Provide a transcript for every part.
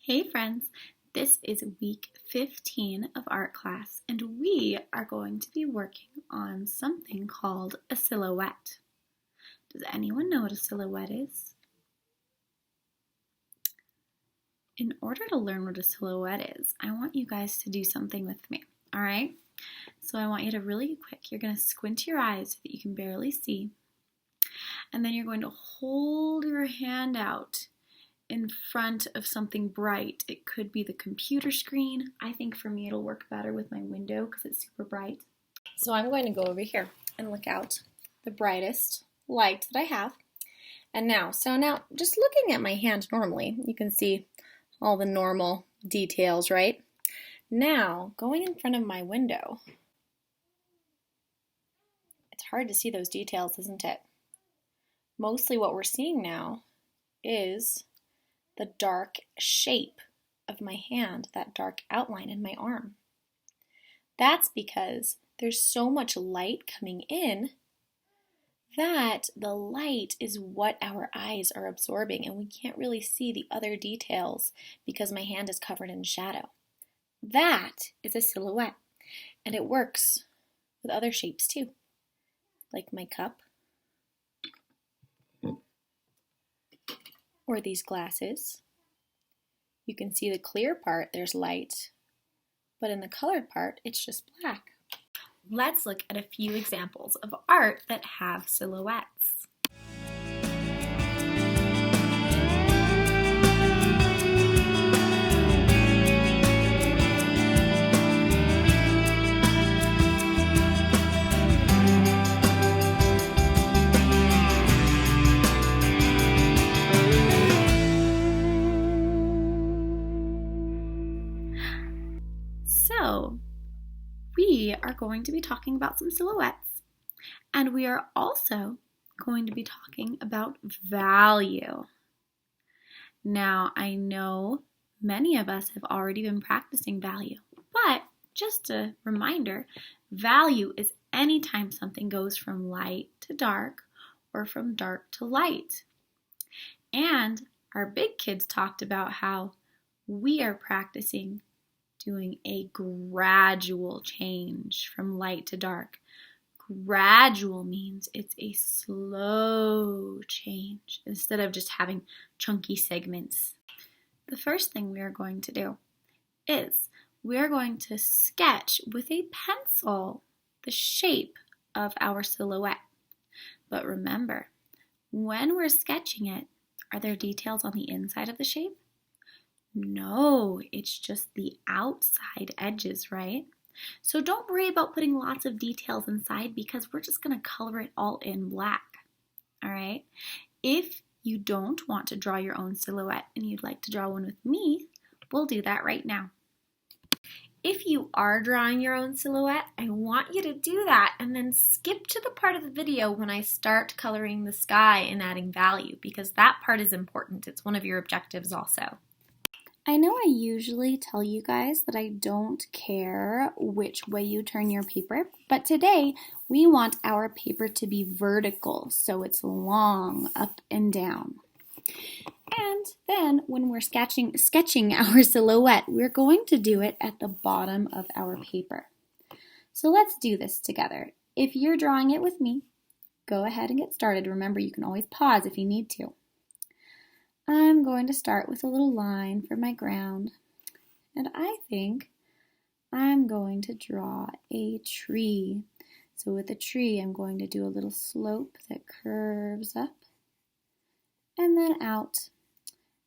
Hey friends, this is week 15 of art class and we are going to be working on something called a silhouette. Does anyone know what a silhouette is? In order to learn what a silhouette is, I want you guys to do something with me, alright? So I want you to really quick, you're going to squint your eyes so that you can barely see, and then you're going to hold your hand out in front of something bright. It could be the computer screen. I think for me it'll work better with my window because it's super bright. So I'm going to go over here and look out the brightest light that I have. And now just looking at my hand normally, you can see all the normal details, right? Now, going in front of my window, it's hard to see those details, isn't it? Mostly what we're seeing now is the dark shape of my hand, that dark outline in my arm. That's because there's so much light coming in that the light is what our eyes are absorbing, and we can't really see the other details because my hand is covered in shadow. That is a silhouette, and it works with other shapes too, like my cup or these glasses. You can see the clear part, there's light, but in the colored part, it's just black. Let's look at a few examples of art that have silhouettes. So, we are going to be talking about some silhouettes, and we are also going to be talking about value. Now, I know many of us have already been practicing value, but just a reminder, value is anytime something goes from light to dark or from dark to light. And our big kids talked about how we are practicing doing a gradual change from light to dark. Gradual means it's a slow change instead of just having chunky segments. The first thing we are going to do is we are going to sketch with a pencil the shape of our silhouette. But remember, when we're sketching it, are there details on the inside of the shape? No, it's just the outside edges, right? So don't worry about putting lots of details inside because we're just going to color it all in black, all right? If you don't want to draw your own silhouette and you'd like to draw one with me, we'll do that right now. If you are drawing your own silhouette, I want you to do that and then skip to the part of the video when I start coloring the sky and adding value because that part is important. It's one of your objectives also. I know I usually tell you guys that I don't care which way you turn your paper, but today we want our paper to be vertical, so it's long, up and down. And then when we're sketching our silhouette, we're going to do it at the bottom of our paper. So let's do this together. If you're drawing it with me, go ahead and get started. Remember, you can always pause if you need to. I'm going to start with a little line for my ground, and I think I'm going to draw a tree. So with a tree, I'm going to do a little slope that curves up and then out.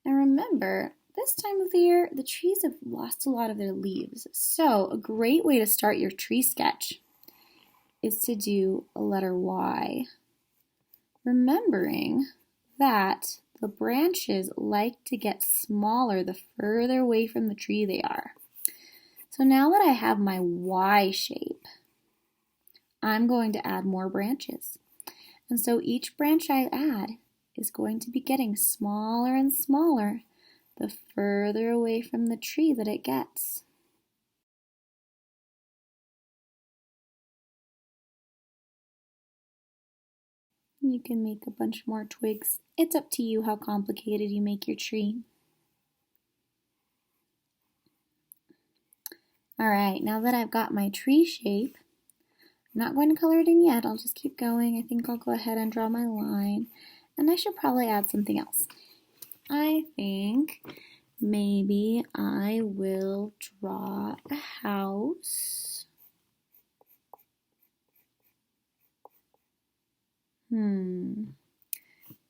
And remember, this time of the year, the trees have lost a lot of their leaves. So a great way to start your tree sketch is to do a letter Y, remembering that the branches like to get smaller the further away from the tree they are. So now that I have my Y shape, I'm going to add more branches. And so each branch I add is going to be getting smaller and smaller the further away from the tree that it gets. You can make a bunch more twigs. It's up to you how complicated you make your tree. All right, now that I've got my tree shape, I'm not going to color it in yet. I'll just keep going. I think I'll go ahead and draw my line. And I should probably add something else. I think maybe I will draw a house.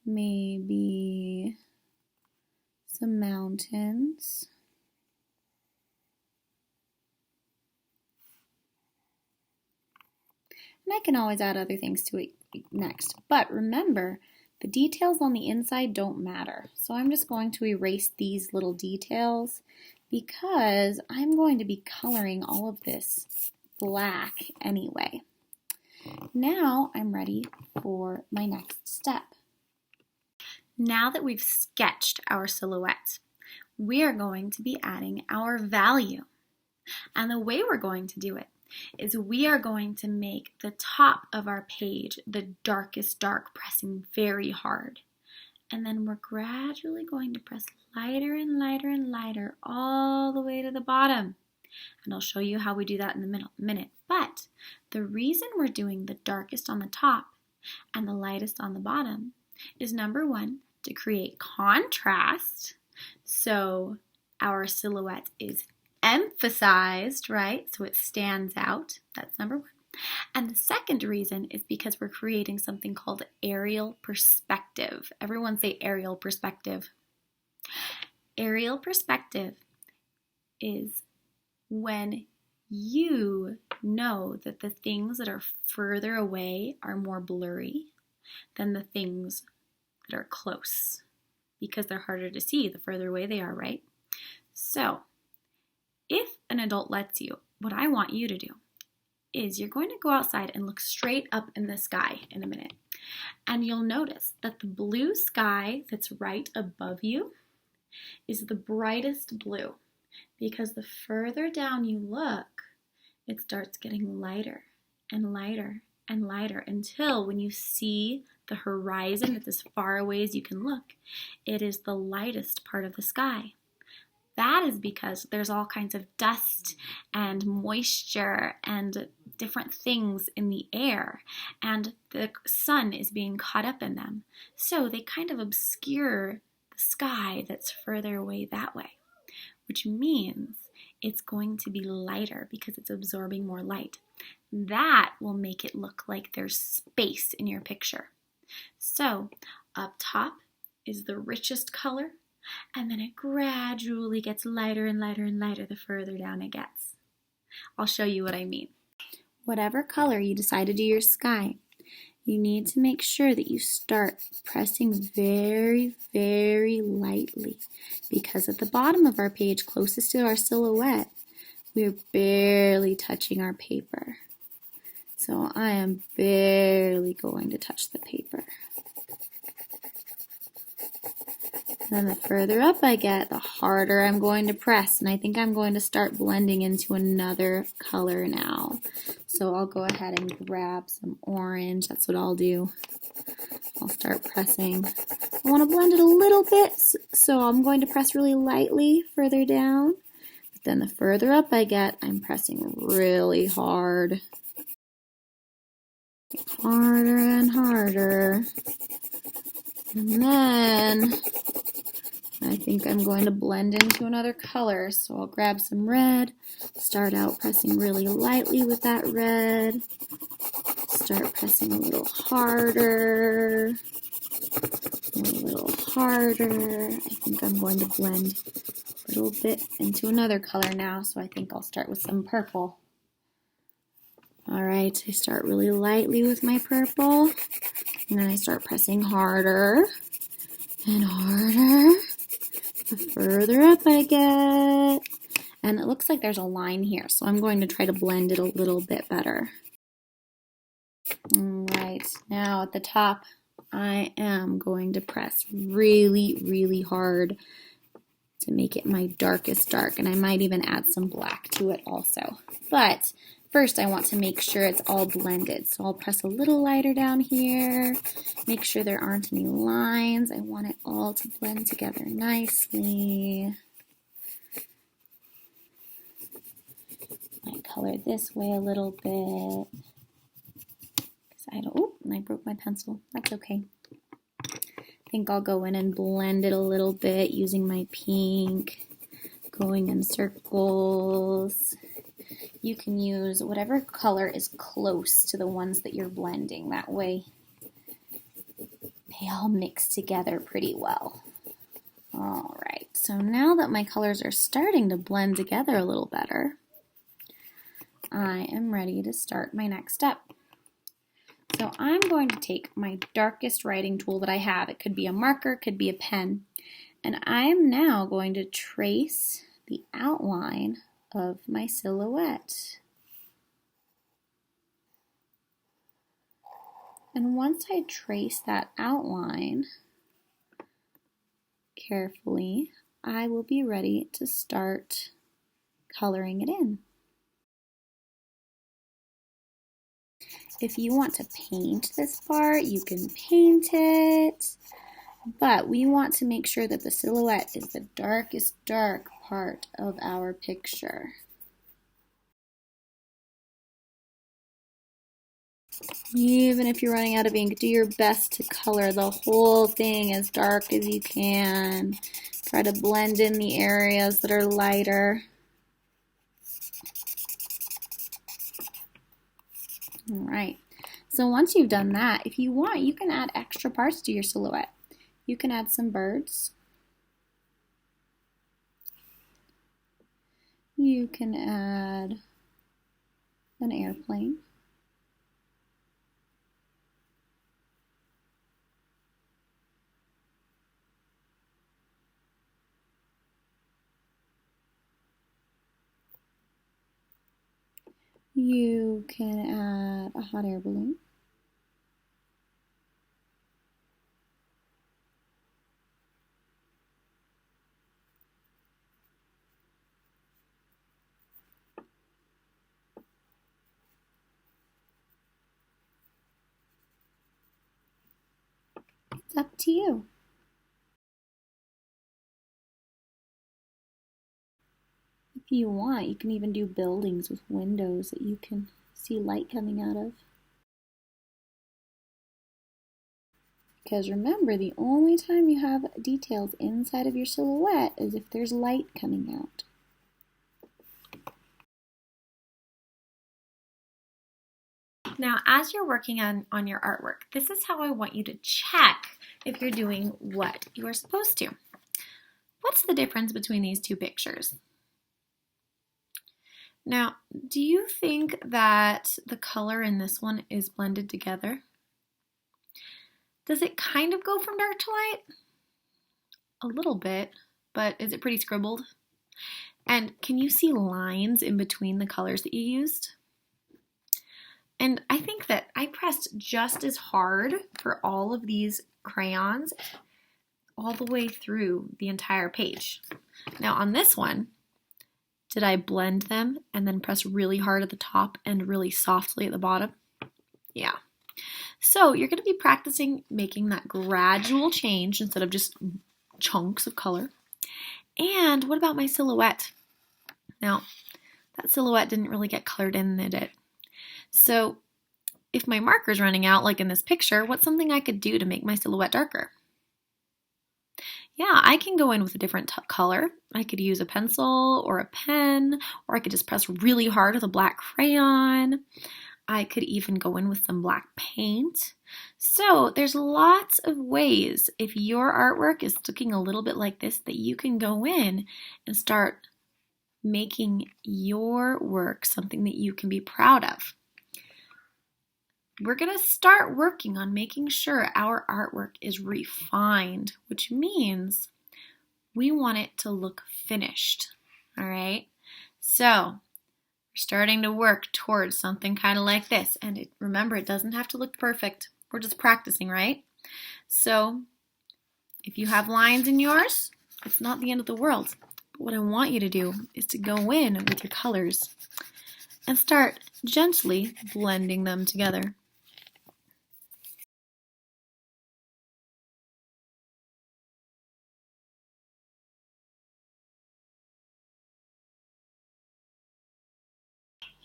Maybe some mountains. And I can always add other things to it next. But remember, the details on the inside don't matter. So I'm just going to erase these little details because I'm going to be coloring all of this black anyway. Now I'm ready for my next step. Now that we've sketched our silhouette, we are going to be adding our value. And the way we're going to do it is we are going to make the top of our page the darkest dark, pressing very hard. And then we're gradually going to press lighter and lighter and lighter all the way to the bottom. And I'll show you how we do that in a minute. But the reason we're doing the darkest on the top and the lightest on the bottom is, number one, to create contrast. So our silhouette is emphasized, right? So it stands out. That's number one. And the second reason is because we're creating something called aerial perspective. Everyone say aerial perspective. Aerial perspective is when you know that the things that are further away are more blurry than the things that are close, because they're harder to see the further away they are, right? So if an adult lets you, what I want you to do is you're going to go outside and look straight up in the sky in a minute. And you'll notice that the blue sky that's right above you is the brightest blue, because the further down you look, it starts getting lighter and lighter and lighter until when you see the horizon that's as far away as you can look, it is the lightest part of the sky. That is because there's all kinds of dust and moisture and different things in the air, and the sun is being caught up in them. So they kind of obscure the sky that's further away that way, which means it's going to be lighter because it's absorbing more light. That will make it look like there's space in your picture. So up top is the richest color, and then it gradually gets lighter and lighter and lighter the further down it gets. I'll show you what I mean. Whatever color you decide to do your sky, you need to make sure that you start pressing very, very lightly, because at the bottom of our page, closest to our silhouette, we're barely touching our paper. So I am barely going to touch the paper. And then the further up I get, the harder I'm going to press. And I think I'm going to start blending into another color now. So I'll go ahead and grab some orange. That's what I'll do. I'll start pressing. I want to blend it a little bit, so I'm going to press really lightly further down. But then the further up I get, I'm pressing really hard. Harder and harder. And then I think I'm going to blend into another color. So I'll grab some red, start out pressing really lightly with that red, start pressing a little harder, a little harder. I think I'm going to blend a little bit into another color now, so I think I'll start with some purple. All right, I start really lightly with my purple, and then I start pressing harder and harder the further up I get. And it looks like there's a line here, so I'm going to try to blend it a little bit better. All right, now at the top, I am going to press really, really hard to make it my darkest dark, and I might even add some black to it also. But first, I want to make sure it's all blended. So I'll press a little lighter down here, make sure there aren't any lines. I want it all to blend together nicely. color this way a little bit. Oh, and I broke my pencil. That's okay. I think I'll go in and blend it a little bit using my pink, going in circles. You can use whatever color is close to the ones that you're blending. That way they all mix together pretty well. All right, so now that my colors are starting to blend together a little better, I am ready to start my next step. So I'm going to take my darkest writing tool that I have. It could be a marker, could be a pen, and I'm now going to trace the outline of my silhouette. And once I trace that outline carefully, I will be ready to start coloring it in. If you want to paint this part, you can paint it, but we want to make sure that the silhouette is the darkest dark part of our picture. Even if you're running out of ink, do your best to color the whole thing as dark as you can. Try to blend in the areas that are lighter. All right, so once you've done that, if you want, you can add extra parts to your silhouette. You can add some birds. You can add an airplane. You can add a hot air balloon. It's up to you. If you want, you can even do buildings with windows that you can see light coming out of. Because remember, the only time you have details inside of your silhouette is if there's light coming out. Now, as you're working on your artwork, this is how I want you to check if you're doing what you are supposed to. What's the difference between these two pictures? Now, do you think that the color in this one is blended together? Does it kind of go from dark to light? A little bit, but is it pretty scribbled? And can you see lines in between the colors that you used? And I think that I pressed just as hard for all of these crayons all the way through the entire page. Now on this one, did I blend them and then press really hard at the top and really softly at the bottom? Yeah. So you're going to be practicing making that gradual change instead of just chunks of color. And what about my silhouette? Now, that silhouette didn't really get colored in, did it? So if my marker's running out, like in this picture, what's something I could do to make my silhouette darker? Yeah, I can go in with a different color. I could use a pencil or a pen, or I could just press really hard with a black crayon. I could even go in with some black paint. So there's lots of ways, if your artwork is looking a little bit like this, that you can go in and start making your work something that you can be proud of. We're going to start working on making sure our artwork is refined, which means we want it to look finished. All right? So we're starting to work towards something kind of like this. And remember, it doesn't have to look perfect. We're just practicing, right? So if you have lines in yours, it's not the end of the world. But what I want you to do is to go in with your colors and start gently blending them together.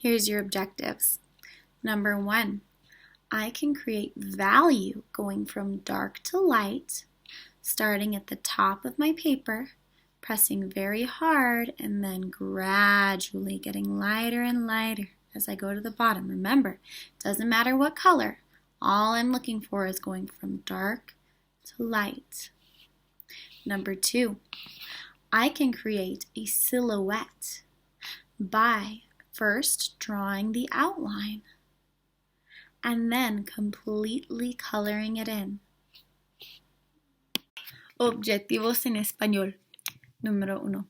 Here's your objectives. Number 1, I can create value going from dark to light, starting at the top of my paper, pressing very hard, and then gradually getting lighter and lighter as I go to the bottom. Remember, it doesn't matter what color. All I'm looking for is going from dark to light. Number 2, I can create a silhouette by first drawing the outline and then completely coloring it in. Objetivos en español. Número 1.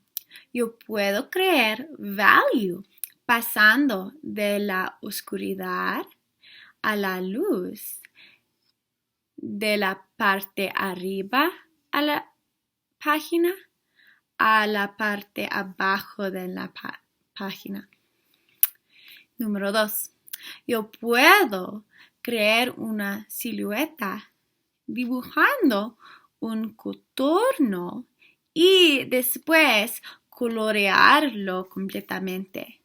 Yo puedo crear value pasando de la oscuridad a la luz, de la parte arriba a la página a la parte abajo de la página. Número 2. Yo puedo crear una silueta dibujando un contorno y después colorearlo completamente.